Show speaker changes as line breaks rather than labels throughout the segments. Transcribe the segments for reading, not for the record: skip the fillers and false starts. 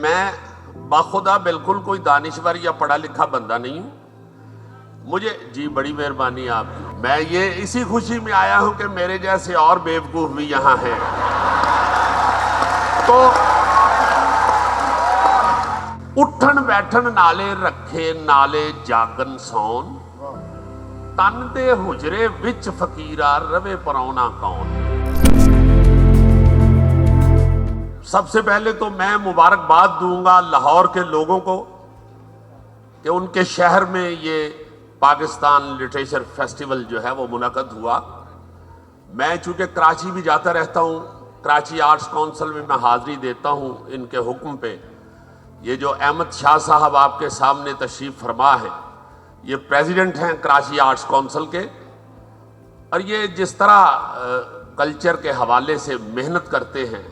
میں باخدا بالکل کوئی دانشور یا پڑھا لکھا بندہ نہیں ہوں. مجھے جی بڑی مہربانی آپ کی. میں یہ اسی خوشی میں آیا ہوں کہ میرے جیسے اور بیوقوف بھی یہاں ہیں. تو اٹھن بیٹھن نالے رکھے نالے جاگن سون تن دے حجرے وچ فقیرا روے پرونا کون. سب سے پہلے تو میں مبارکباد دوں گا لاہور کے لوگوں کو کہ ان کے شہر میں یہ پاکستان لٹریچر فیسٹیول جو ہے وہ منعقد ہوا. میں چونکہ کراچی بھی جاتا رہتا ہوں، کراچی آرٹس کونسل میں حاضری دیتا ہوں ان کے حکم پہ. یہ جو احمد شاہ صاحب آپ کے سامنے تشریف فرما ہے، یہ پریزیڈنٹ ہیں کراچی آرٹس کونسل کے، اور یہ جس طرح کلچر کے حوالے سے محنت کرتے ہیں،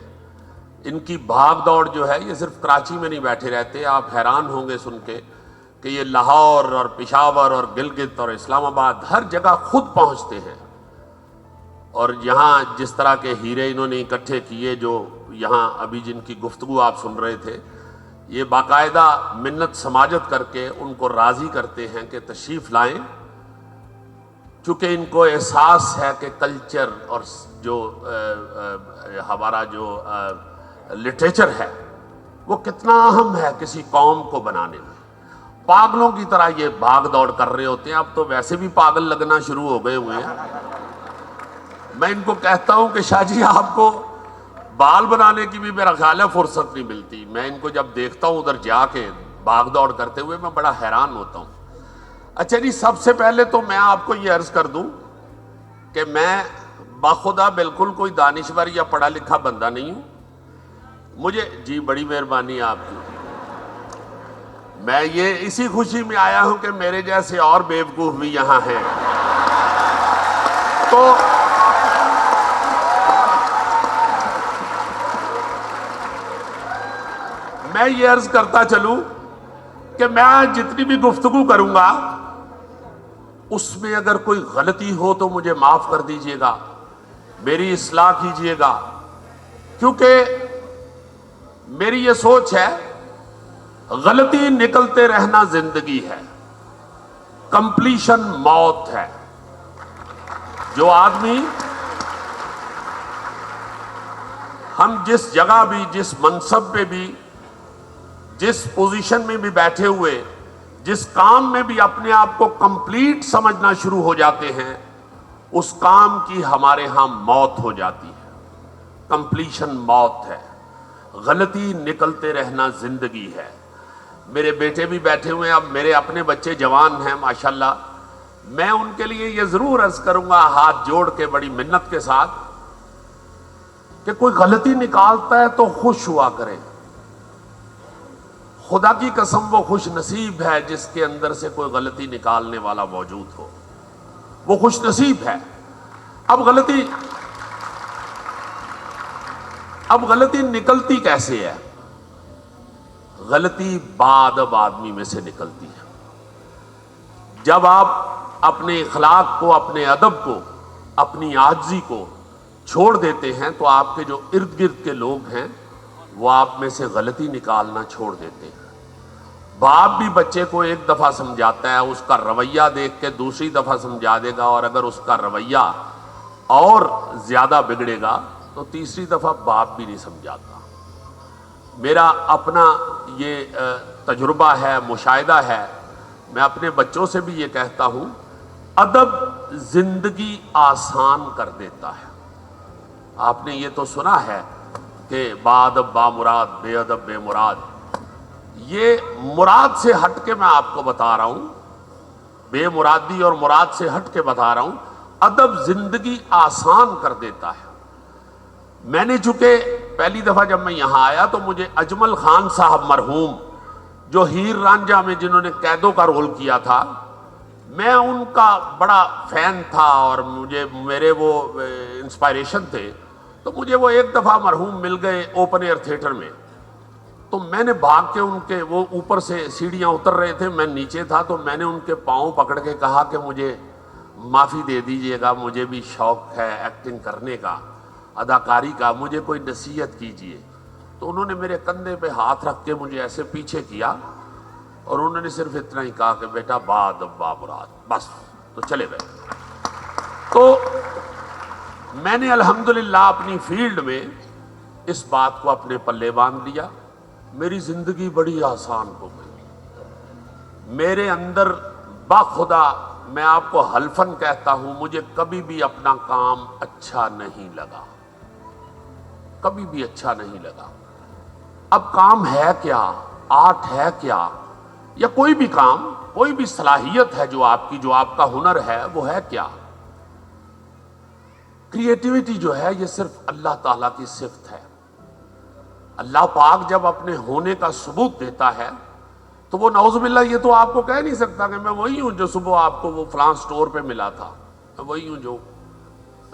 ان کی بھاگ دوڑ جو ہے یہ صرف کراچی میں نہیں بیٹھے رہتے. آپ حیران ہوں گے سن کے کہ یہ لاہور اور پشاور اور گلگت اور اسلام آباد ہر جگہ خود پہنچتے ہیں. اور یہاں جس طرح کے ہیرے انہوں نے اکٹھے کیے، جو یہاں ابھی جن کی گفتگو آپ سن رہے تھے، یہ باقاعدہ منت سماجت کر کے ان کو راضی کرتے ہیں کہ تشریف لائیں، چونکہ ان کو احساس ہے کہ کلچر اور جو ہمارا جو لٹریچر ہے وہ کتنا اہم ہے کسی قوم کو بنانے میں. پاگلوں کی طرح یہ بھاگ دوڑ کر رہے ہوتے ہیں. اب تو ویسے بھی پاگل لگنا شروع ہو گئے ہوئے ہیں. میں ان کو کہتا ہوں کہ شاہ جی آپ کو بال بنانے کی بھی میرا خیال ہے فرصت نہیں ملتی. میں ان کو جب دیکھتا ہوں ادھر جا کے بھاگ دوڑ کرتے ہوئے میں بڑا حیران ہوتا ہوں. اچھا جی، سب سے پہلے تو میں آپ کو یہ عرض کر دوں کہ میں باخدا بالکل کوئی دانشور یا پڑھا لکھا بندہ نہیں ہوں. مجھے جی بڑی مہربانی آپ کی. میں یہ اسی خوشی میں آیا ہوں کہ میرے جیسے اور بیوقوف بھی یہاں ہیں. تو میں یہ عرض کرتا چلوں کہ میں جتنی بھی گفتگو کروں گا اس میں اگر کوئی غلطی ہو تو مجھے معاف کر دیجئے گا، میری اصلاح کیجئے گا، کیونکہ میری یہ سوچ ہے غلطی نکلتے رہنا زندگی ہے، کمپلیشن موت ہے. جو آدمی ہم جس جگہ بھی، جس منصب پہ بھی، جس پوزیشن میں بھی بیٹھے ہوئے، جس کام میں بھی اپنے آپ کو کمپلیٹ سمجھنا شروع ہو جاتے ہیں، اس کام کی ہمارے ہاں موت ہو جاتی ہے. کمپلیشن موت ہے، غلطی نکلتے رہنا زندگی ہے. میرے بیٹے بھی بیٹھے ہوئے ہیں، اب میرے اپنے بچے جوان ہیں ماشاءاللہ. میں ان کے لیے یہ ضرور عرض کروں گا ہاتھ جوڑ کے بڑی منت کے ساتھ کہ کوئی غلطی نکالتا ہے تو خوش ہوا کرے. خدا کی قسم وہ خوش نصیب ہے جس کے اندر سے کوئی غلطی نکالنے والا موجود ہو. وہ خوش نصیب ہے. اب غلطی نکلتی کیسے ہے؟ غلطی بعد اب آدمی میں سے نکلتی ہے. جب آپ اپنے اخلاق کو، اپنے ادب کو، اپنی عاجزی کو چھوڑ دیتے ہیں تو آپ کے جو ارد گرد کے لوگ ہیں وہ آپ میں سے غلطی نکالنا چھوڑ دیتے ہیں. باپ بھی بچے کو ایک دفعہ سمجھاتا ہے، اس کا رویہ دیکھ کے دوسری دفعہ سمجھا دے گا، اور اگر اس کا رویہ اور زیادہ بگڑے گا تو تیسری دفعہ باپ بھی نہیں سمجھاتا. میرا اپنا یہ تجربہ ہے، مشاہدہ ہے. میں اپنے بچوں سے بھی یہ کہتا ہوں، ادب زندگی آسان کر دیتا ہے. آپ نے یہ تو سنا ہے کہ با ادب با مراد، بے ادب بے مراد. یہ مراد سے ہٹ کے میں آپ کو بتا رہا ہوں، بے مرادی اور مراد سے ہٹ کے بتا رہا ہوں، ادب زندگی آسان کر دیتا ہے. میں نے چونکہ پہلی دفعہ جب میں یہاں آیا تو مجھے اجمل خان صاحب مرحوم، جو ہیر رانجھا میں جنہوں نے قیدوں کا رول کیا تھا، میں ان کا بڑا فین تھا اور میرے وہ انسپائریشن تھے. تو مجھے وہ ایک دفعہ مرحوم مل گئے اوپن ایئر تھیٹر میں. تو میں نے بھاگ کے ان کے، وہ اوپر سے سیڑھیاں اتر رہے تھے، میں نیچے تھا، تو میں نے ان کے پاؤں پکڑ کے کہا کہ مجھے معافی دے دیجئے گا، مجھے بھی شوق ہے ایکٹنگ کرنے کا، اداکاری کا، مجھے کوئی نصیحت کیجئے. تو انہوں نے میرے کندھے پہ ہاتھ رکھ کے مجھے ایسے پیچھے کیا اور انہوں نے صرف اتنا ہی کہا کہ بیٹا باد ابا مراد، بس، تو چلے گئے۔ تو میں نے الحمدللہ اپنی فیلڈ میں اس بات کو اپنے پلے باندھ لیا، میری زندگی بڑی آسان ہو گئی۔ میرے اندر باخدا میں آپ کو حلفاً کہتا ہوں، مجھے کبھی بھی اپنا کام اچھا نہیں لگا، کبھی بھی اچھا نہیں لگا۔ اب کام ہے کیا، آرٹ ہے کیا، یا کوئی بھی کام، کوئی بھی صلاحیت ہے جو آپ کی، جو آپ کا ہنر ہے، وہ ہے کیا؟ کریٹیوٹی جو ہے یہ صرف اللہ تعالیٰ کی صفت ہے۔ اللہ پاک جب اپنے ہونے کا ثبوت دیتا ہے تو وہ نعوذ باللہ یہ تو آپ کو کہہ نہیں سکتا کہ میں وہی ہوں جو صبح آپ کو وہ فلاں سٹور پہ ملا تھا، میں وہی ہوں جو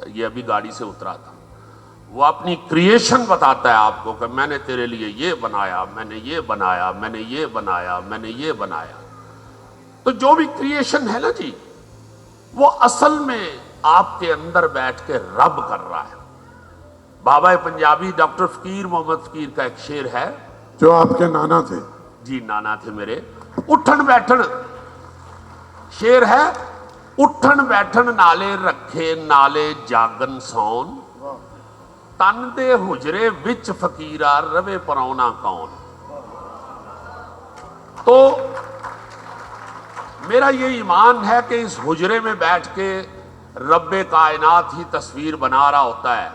یہ ابھی گاڑی سے اترا تھا۔ وہ اپنی کریشن بتاتا ہے آپ کو کہ میں نے تیرے لیے یہ بنایا، میں نے یہ بنایا، میں نے یہ بنایا، میں نے یہ بنایا۔ تو جو بھی کریشن ہے نا جی، وہ اصل میں آپ کے اندر بیٹھ کے رب کر رہا ہے۔ بابا پنجابی ڈاکٹر فقیر محمد فقیر کا ایک شعر ہے،
جو آپ کے نانا تھے۔
جی نانا تھے میرے۔ اٹھن بیٹھن شعر ہے، اٹھن بیٹھن نالے رکھے نالے جاگن سون، تن دے حجرے وچ فقیرا روے پرونا کون۔ تو میرا یہ ایمان ہے کہ اس حجرے میں بیٹھ کے رب کائنات ہی تصویر بنا رہا ہوتا ہے۔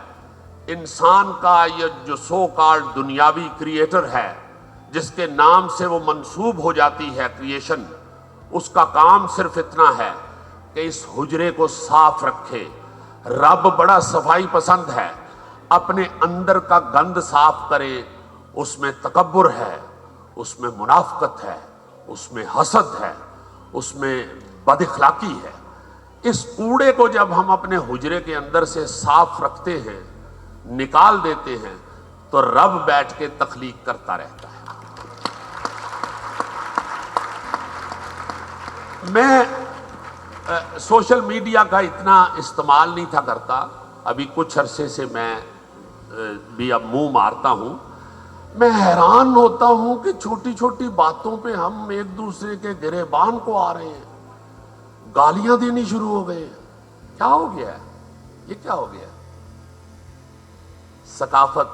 انسان کا یہ جو سو کالڈ دنیاوی کریٹر ہے، جس کے نام سے وہ منسوب ہو جاتی ہے کریشن، اس کا کام صرف اتنا ہے کہ اس حجرے کو صاف رکھے۔ رب بڑا صفائی پسند ہے، اپنے اندر کا گند صاف کرے۔ اس میں تکبر ہے، اس میں منافقت ہے، اس میں حسد ہے، اس میں بد اخلاقی ہے۔ اس کوڑے کو جب ہم اپنے حجرے کے اندر سے صاف رکھتے ہیں، نکال دیتے ہیں، تو رب بیٹھ کے تخلیق کرتا رہتا ہے۔ میں سوشل میڈیا کا اتنا استعمال نہیں تھا کرتا، ابھی کچھ عرصے سے میں بھی اب منہ مارتا ہوں۔ میں حیران ہوتا ہوں کہ چھوٹی چھوٹی باتوں پہ ہم ایک دوسرے کے گریبان کو آ رہے ہیں، گالیاں دینی شروع ہو گئے ہیں۔ کیا ہو گیا ہے؟ یہ کیا ہو گیا ہے؟ ثقافت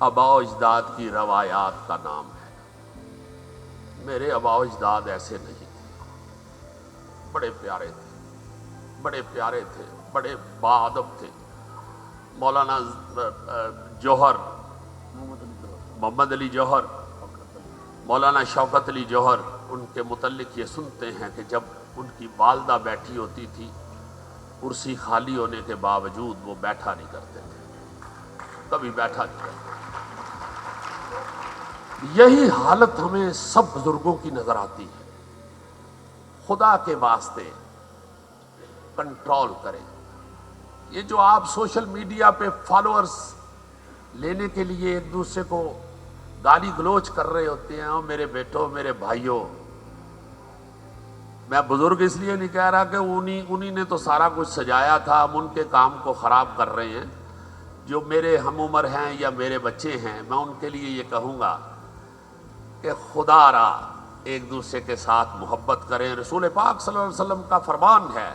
آباء و اجداد کی روایات کا نام ہے۔ میرے آباء و اجداد ایسے نہیں تھے، بڑے پیارے تھے، بڑے پیارے تھے، بڑے باادب تھے۔ مولانا جوہر، محمد علی جوہر، مولانا شوکت علی جوہر، ان کے متعلق یہ سنتے ہیں کہ جب ان کی والدہ بیٹھی ہوتی تھی، کرسی خالی ہونے کے باوجود وہ بیٹھا نہیں کرتے تھے، کبھی بیٹھا نہیں کرتے۔ یہی حالت ہمیں سب بزرگوں کی نظر آتی ہے۔ خدا کے واسطے کنٹرول کریں۔ یہ جو آپ سوشل میڈیا پہ فالوورز لینے کے لیے ایک دوسرے کو گالی گلوچ کر رہے ہوتے ہیں، میرے بیٹوں، میرے بھائیوں، میں بزرگ اس لیے نہیں کہہ رہا کہ انہی نے تو سارا کچھ سجایا تھا، ہم ان کے کام کو خراب کر رہے ہیں۔ جو میرے ہم عمر ہیں یا میرے بچے ہیں، میں ان کے لیے یہ کہوں گا کہ خدا را ایک دوسرے کے ساتھ محبت کریں۔ رسول پاک صلی اللہ علیہ وسلم کا فرمان ہے،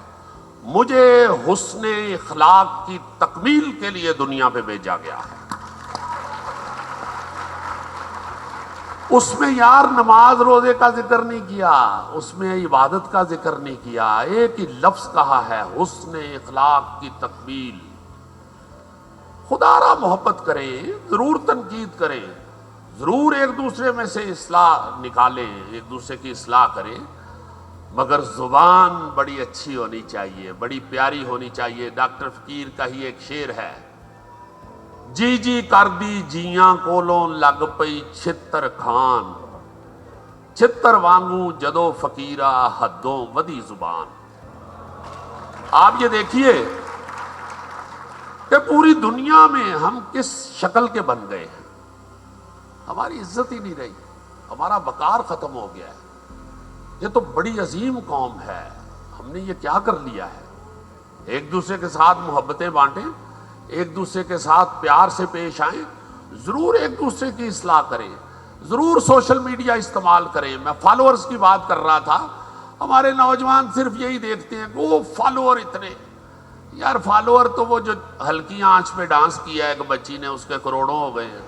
مجھے حسن اخلاق کی تکمیل کے لیے دنیا پہ بھیجا گیا ہے۔ اس میں یار نماز روزے کا ذکر نہیں کیا، اس میں عبادت کا ذکر نہیں کیا، ایک ہی لفظ کہا ہے، حسن اخلاق کی تکمیل۔ خدا را محبت کریں، ضرور تنقید کریں، ضرور ایک دوسرے میں سے اصلاح نکالیں، ایک دوسرے کی اصلاح کریں، مگر زبان بڑی اچھی ہونی چاہیے، بڑی پیاری ہونی چاہیے۔ ڈاکٹر فقیر کا ہی ایک شعر ہے، جی جی کر دی جیاں کولوں لگ پئی چھتر کھان، چھتر وانگوں جدو فقیرہ حدوں ودی زبان۔ آپ یہ دیکھیے کہ پوری دنیا میں ہم کس شکل کے بن گئے ہیں، ہماری عزت ہی نہیں رہی، ہمارا وقار ختم ہو گیا ہے۔ یہ تو بڑی عظیم قوم ہے، ہم نے یہ کیا کر لیا ہے؟ ایک دوسرے کے ساتھ محبتیں بانٹیں، ایک دوسرے کے ساتھ پیار سے پیش آئیں، ضرور ایک دوسرے کی اصلاح کریں، ضرور سوشل میڈیا استعمال کریں. میں فالوورز کی بات کر رہا تھا. ہمارے نوجوان صرف یہی دیکھتے ہیں کہ وہ فالوور اتنے. یار فالوور تو وہ جو ہلکی آنچ پہ ڈانس کیا ہے ایک بچی نے، اس کے کروڑوں ہو گئے ہیں.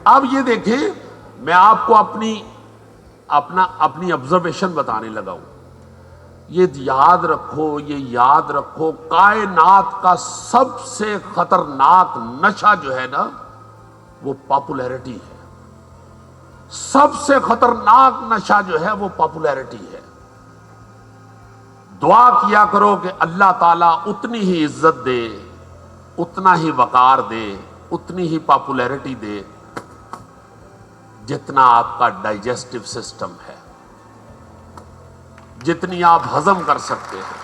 آپ یہ دیکھیں، میں آپ کو اپنی آبزرویشن بتانے لگا ہوں. یہ یاد رکھو کائنات کا سب سے خطرناک نشہ جو ہے نا وہ پاپولیرٹی ہے. سب سے خطرناک نشہ جو ہے وہ پاپولیرٹی ہے. دعا کیا کرو کہ اللہ تعالیٰ اتنی ہی عزت دے، اتنا ہی وقار دے، اتنی ہی پاپولیرٹی دے جتنا آپ کا ڈائجسٹو سسٹم ہے، جتنی آپ ہضم کر سکتے ہیں.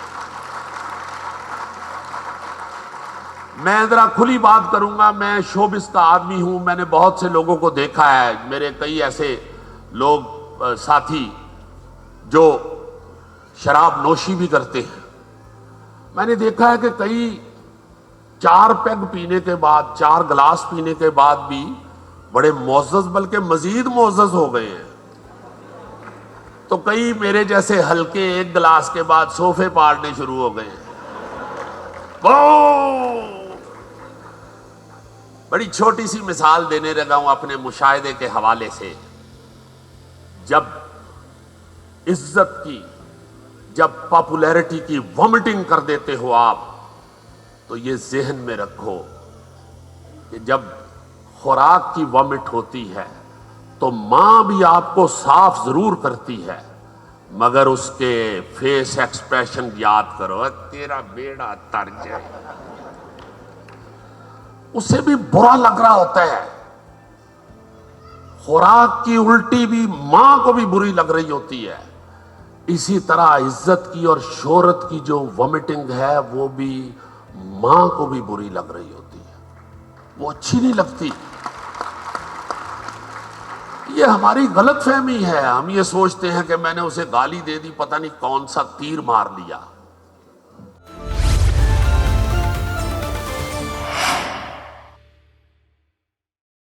میں ذرا کھلی بات کروں گا. میں شوبز کا آدمی ہوں. میں نے بہت سے لوگوں کو دیکھا ہے. میرے کئی ایسے لوگ ساتھی جو شراب نوشی بھی کرتے ہیں. میں نے دیکھا ہے کہ کئی 4 پیگ پینے کے بعد، 4 گلاس پینے کے بعد بھی بڑے معزز، بلکہ مزید معزز ہو گئے ہیں. تو کئی میرے جیسے ہلکے 1 گلاس کے بعد صوفے پاڑنے شروع ہو گئے ہیں. بڑی چھوٹی سی مثال دینے لگا ہوں اپنے مشاہدے کے حوالے سے. جب عزت کی، جب پاپولیرٹی کی وامٹنگ کر دیتے ہو آپ، تو یہ ذہن میں رکھو کہ جب خوراک کی وامٹ ہوتی ہے تو ماں بھی آپ کو صاف ضرور کرتی ہے، مگر اس کے فیس ایکسپریشن یاد کرو، تیرا بیڑا تر جائے. اسے بھی برا لگ رہا ہوتا ہے. خوراک کی الٹی بھی ماں کو بھی بری لگ رہی ہوتی ہے. اسی طرح عزت کی اور شہرت کی جو وامٹنگ ہے وہ بھی ماں کو بھی بری لگ رہی ہوتی ہے، وہ اچھی نہیں لگتی. یہ ہماری غلط فہمی ہے. ہم یہ سوچتے ہیں کہ میں نے اسے گالی دے دی، پتہ نہیں کون سا تیر مار لیا.